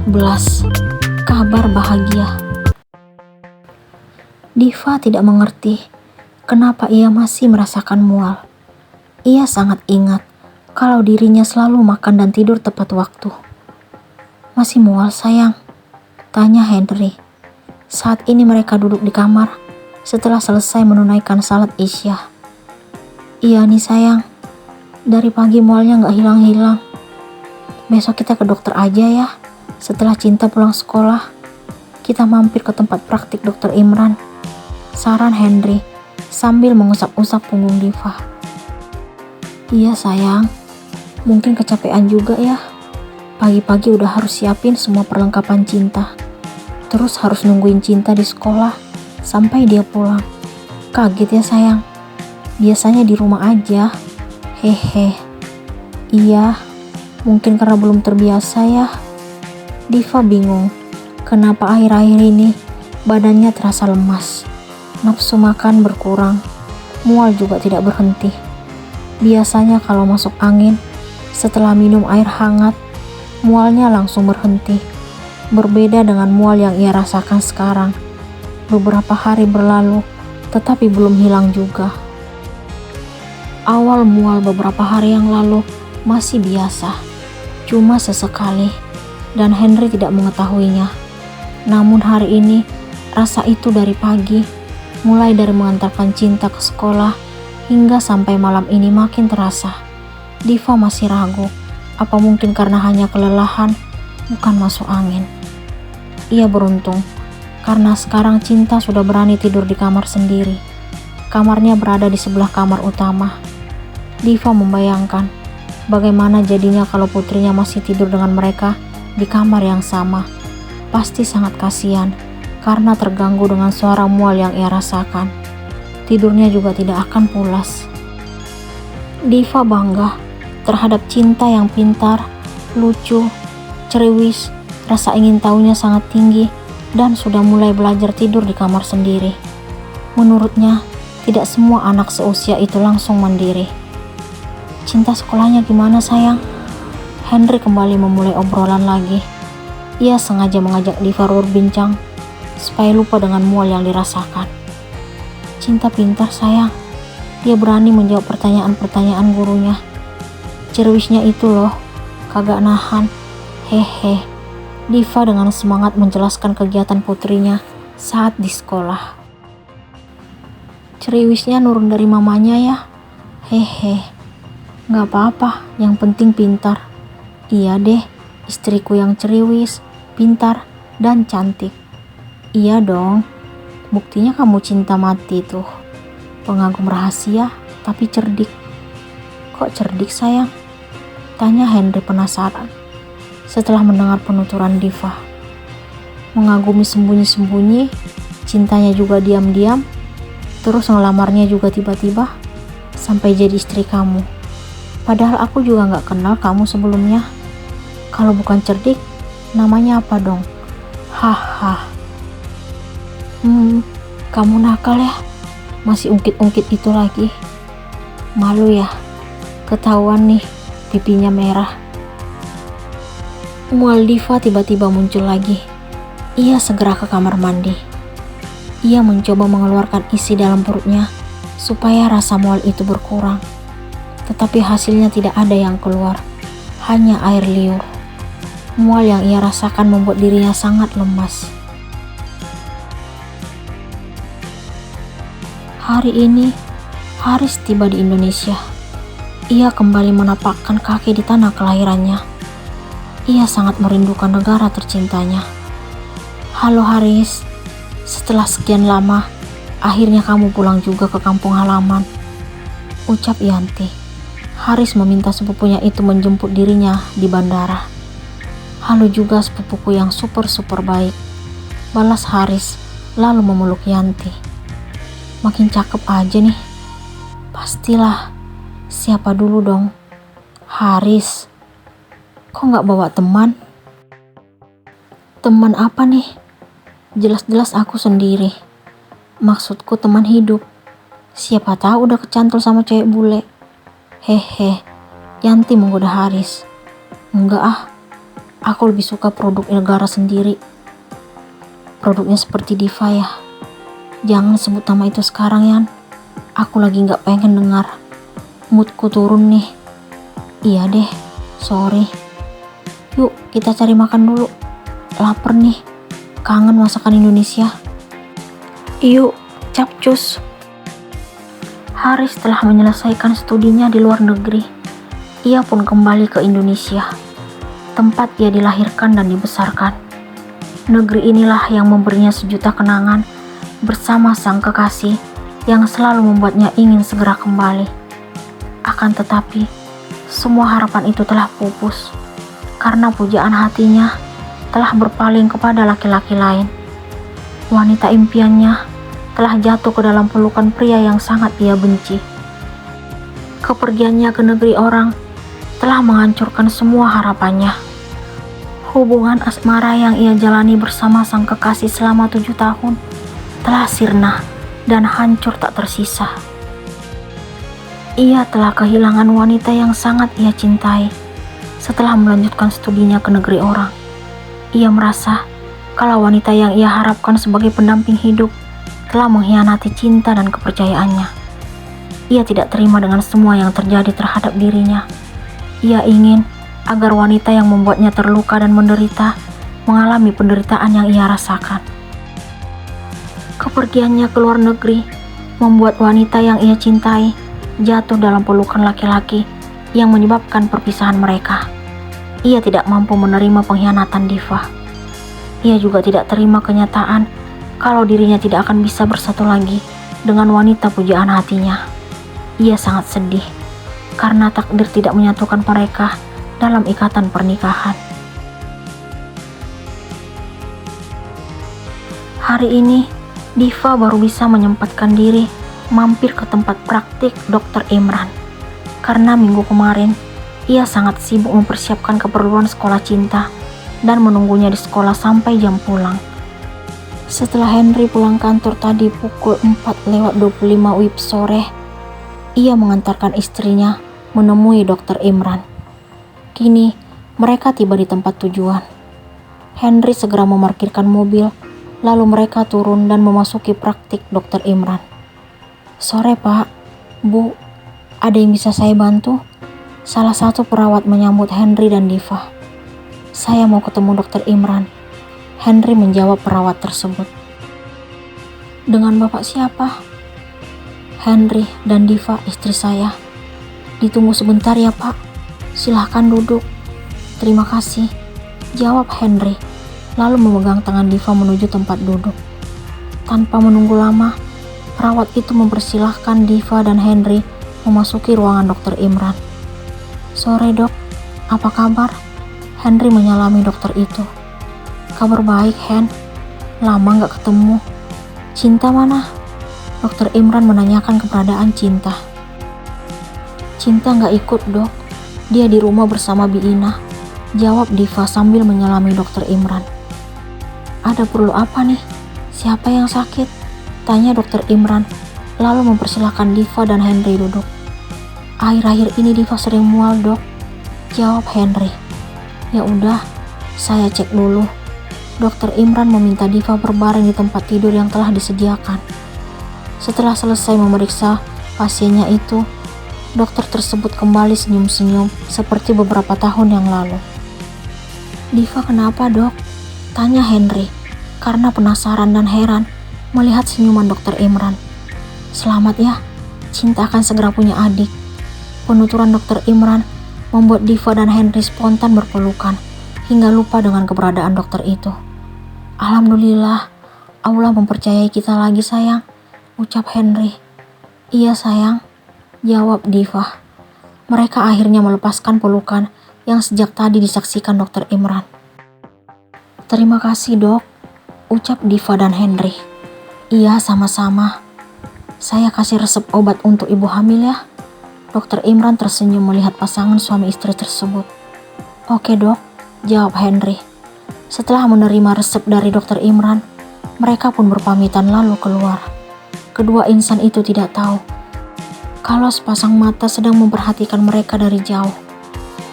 14. Kabar bahagia. Diva tidak mengerti kenapa ia masih merasakan mual. Ia sangat ingat kalau dirinya selalu makan dan tidur tepat waktu. "Masih mual sayang?" tanya Henry. Saat ini mereka duduk di kamar setelah selesai menunaikan salat Isya. "Iya nih sayang, dari pagi mualnya gak hilang-hilang. Besok kita ke dokter aja ya. Setelah Cinta pulang sekolah, kita mampir ke tempat praktik dokter Imran," saran Henry sambil mengusap-usap punggung Diva. "Iya sayang, mungkin kecapean juga ya. Pagi-pagi udah harus siapin semua perlengkapan Cinta. Terus harus nungguin Cinta di sekolah sampai dia pulang. Kaget ya sayang, biasanya di rumah aja. Hehe." "Iya, mungkin karena belum terbiasa ya." Diva bingung kenapa akhir-akhir ini badannya terasa lemas. Nafsu makan berkurang, mual juga tidak berhenti. Biasanya kalau masuk angin, setelah minum air hangat, mualnya langsung berhenti. Berbeda dengan mual yang ia rasakan sekarang. Beberapa hari berlalu, tetapi belum hilang juga. Awal mual beberapa hari yang lalu masih biasa, cuma sesekali, dan Henry tidak mengetahuinya. Namun hari ini, rasa itu dari pagi, mulai dari mengantarkan Cinta ke sekolah, hingga sampai malam ini makin terasa. Diva masih ragu, apa mungkin karena hanya kelelahan, bukan masuk angin. Ia beruntung, karena sekarang Cinta sudah berani tidur di kamar sendiri. Kamarnya berada di sebelah kamar utama. Diva membayangkan bagaimana jadinya kalau putrinya masih tidur dengan mereka di kamar yang sama. Pasti sangat kasihan karena terganggu dengan suara mual yang ia rasakan. Tidurnya juga tidak akan pulas. Diva bangga terhadap Cinta yang pintar, lucu, ceriwis, rasa ingin tahunya sangat tinggi, dan sudah mulai belajar tidur di kamar sendiri. Menurutnya, tidak semua anak seusia itu langsung mandiri. "Cinta sekolahnya gimana sayang?" Henry kembali memulai obrolan lagi. Ia sengaja mengajak Diva berbincang supaya lupa dengan mual yang dirasakan. "Cinta pintar sayang. Dia berani menjawab pertanyaan-pertanyaan gurunya. Cerwisnya itu loh, kagak nahan. Hehe." Diva dengan semangat menjelaskan kegiatan putrinya saat di sekolah. "Ceriwisnya nurun dari mamanya ya. Hehe. Gak apa-apa, yang penting pintar." "Iya deh, istriku yang ceriwis, pintar, dan cantik." "Iya dong, buktinya kamu cinta mati tuh. Pengagum rahasia, tapi cerdik." "Kok cerdik sayang?" tanya Henry penasaran setelah mendengar penuturan Diva. "Mengagumi sembunyi-sembunyi, cintanya juga diam-diam, terus ngelamarnya juga tiba-tiba, sampai jadi istri kamu. Padahal aku juga gak kenal kamu sebelumnya. Kalau bukan cerdik, namanya apa dong? Haha." Kamu nakal ya, masih ungkit-ungkit itu lagi. Malu ya, ketahuan nih pipinya merah." Mual Diva tiba-tiba muncul lagi. Ia segera ke kamar mandi. Ia mencoba mengeluarkan isi dalam perutnya supaya rasa mual itu berkurang. Tetapi hasilnya tidak ada yang keluar, hanya air liur. Mual yang ia rasakan membuat dirinya sangat lemas. Hari ini, Haris tiba di Indonesia. Ia kembali menapakkan kaki di tanah kelahirannya. Ia sangat merindukan negara tercintanya. "Halo Haris, setelah sekian lama, akhirnya kamu pulang juga ke kampung halaman," ucap Yanti. Haris meminta sepupunya itu menjemput dirinya di bandara. "Halo juga sepupuku yang super baik," balas Haris lalu memeluk Yanti. "Makin cakep aja nih." "Pastilah, siapa dulu dong?" "Haris. Kok gak bawa teman?" "Teman apa nih? Jelas-jelas aku sendiri. Maksudku teman hidup. Siapa tahu udah kecantol sama cewek bule." "Hehe." Yanti menggoda Haris. "Enggak ah, Aku lebih suka produk negara sendiri. Produknya seperti Diva ya. Jangan sebut nama itu sekarang, Yan. Aku lagi gak pengen dengar. Moodku turun nih. Iya deh, sorry. Yuk kita cari makan dulu. Laper nih. Kangen masakan Indonesia. Yuk, capcus. Haris telah menyelesaikan studinya di luar negeri. Ia pun kembali ke Indonesia, tempat ia dilahirkan dan dibesarkan. Negeri inilah yang memberinya sejuta kenangan bersama sang kekasih yang selalu membuatnya ingin segera kembali. Akan tetapi, semua harapan itu telah pupus karena pujaan hatinya telah berpaling kepada laki-laki lain. Wanita impiannya telah jatuh ke dalam pelukan pria yang sangat ia benci. Kepergiannya ke negeri orang telah menghancurkan semua harapannya. Hubungan asmara yang ia jalani bersama sang kekasih selama 7 tahun telah sirna dan hancur tak tersisa. Ia telah kehilangan wanita yang sangat ia cintai. Setelah melanjutkan studinya ke negeri orang, ia merasa kalau wanita yang ia harapkan sebagai pendamping hidup telah mengkhianati cinta dan kepercayaannya. Ia tidak terima dengan semua yang terjadi terhadap dirinya. Ia ingin agar wanita yang membuatnya terluka dan menderita mengalami penderitaan yang ia rasakan. Kepergiannya ke luar negeri membuat wanita yang ia cintai jatuh dalam pelukan laki-laki yang menyebabkan perpisahan mereka. Ia tidak mampu menerima pengkhianatan Diva. Ia juga tidak terima kenyataan kalau dirinya tidak akan bisa bersatu lagi dengan wanita pujaan hatinya. Ia sangat sedih karena takdir tidak menyatukan mereka dalam ikatan pernikahan. Hari ini, Diva baru bisa menyempatkan diri mampir ke tempat praktik Dr. Imran. Karena minggu kemarin, ia sangat sibuk mempersiapkan keperluan sekolah cinta dan menunggunya di sekolah sampai jam pulang. Setelah Henry pulang kantor tadi pukul 4:25 WIB sore, ia mengantarkan istrinya menemui Dr. Imran. Kini, mereka tiba di tempat tujuan. Henry segera memarkirkan mobil, lalu mereka turun dan memasuki praktik Dr. Imran. Sore Pak, Bu, ada yang bisa saya bantu? Salah satu perawat menyambut Henry dan Diva. Saya mau ketemu Dr. Imran. Henry menjawab perawat tersebut. Dengan Bapak siapa? Henry dan Diva, istri saya. Ditunggu sebentar ya Pak. Silahkan duduk. Terima kasih, jawab Henry, lalu memegang tangan Diva menuju tempat duduk. Tanpa menunggu lama, perawat itu mempersilahkan Diva dan Henry memasuki ruangan Dr. Imran. Sore dok, apa kabar? Henry menyalami dokter itu. Kabar baik Hen, lama gak ketemu. Cinta mana? Dr. Imran menanyakan keberadaan Cinta. Cinta gak ikut dok, dia di rumah bersama Bi Ina, jawab Diva sambil menyalami Dr. Imran. Ada perlu apa nih? Siapa yang sakit? Tanya Dr. Imran, lalu mempersilahkan Diva dan Henry duduk. Akhir-akhir ini Diva sering mual dok, jawab Henry. Ya udah, saya cek dulu. Dr. Imran meminta Diva berbaring di tempat tidur yang telah disediakan. Setelah selesai memeriksa pasiennya itu, dokter tersebut kembali senyum-senyum seperti beberapa tahun yang lalu. Diva kenapa dok? Tanya Henry, karena penasaran dan heran melihat senyuman Dr. Imran. Selamat ya, Cinta akan segera punya adik. Penuturan Dr. Imran membuat Diva dan Henry spontan berpelukan hingga lupa dengan keberadaan dokter itu. Alhamdulillah, Allah mempercayai kita lagi sayang, ucap Henry. Iya sayang, jawab Diva. Mereka akhirnya melepaskan pelukan yang sejak tadi disaksikan Dr. Imran. Terima kasih dok, ucap Diva dan Henry. Iya sama-sama. Saya kasih resep obat untuk ibu hamil ya. Dr. Imran tersenyum melihat pasangan suami istri tersebut. Oke dok, jawab Henry. Setelah menerima resep dari Dr. Imran, mereka pun berpamitan lalu keluar. Kedua insan itu tidak tahu kalau sepasang mata sedang memperhatikan mereka dari jauh.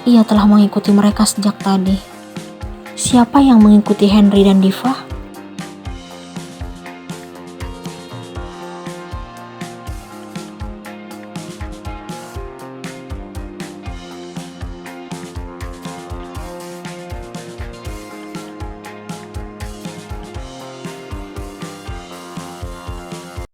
Ia telah mengikuti mereka sejak tadi. Siapa yang mengikuti Henry dan Diva?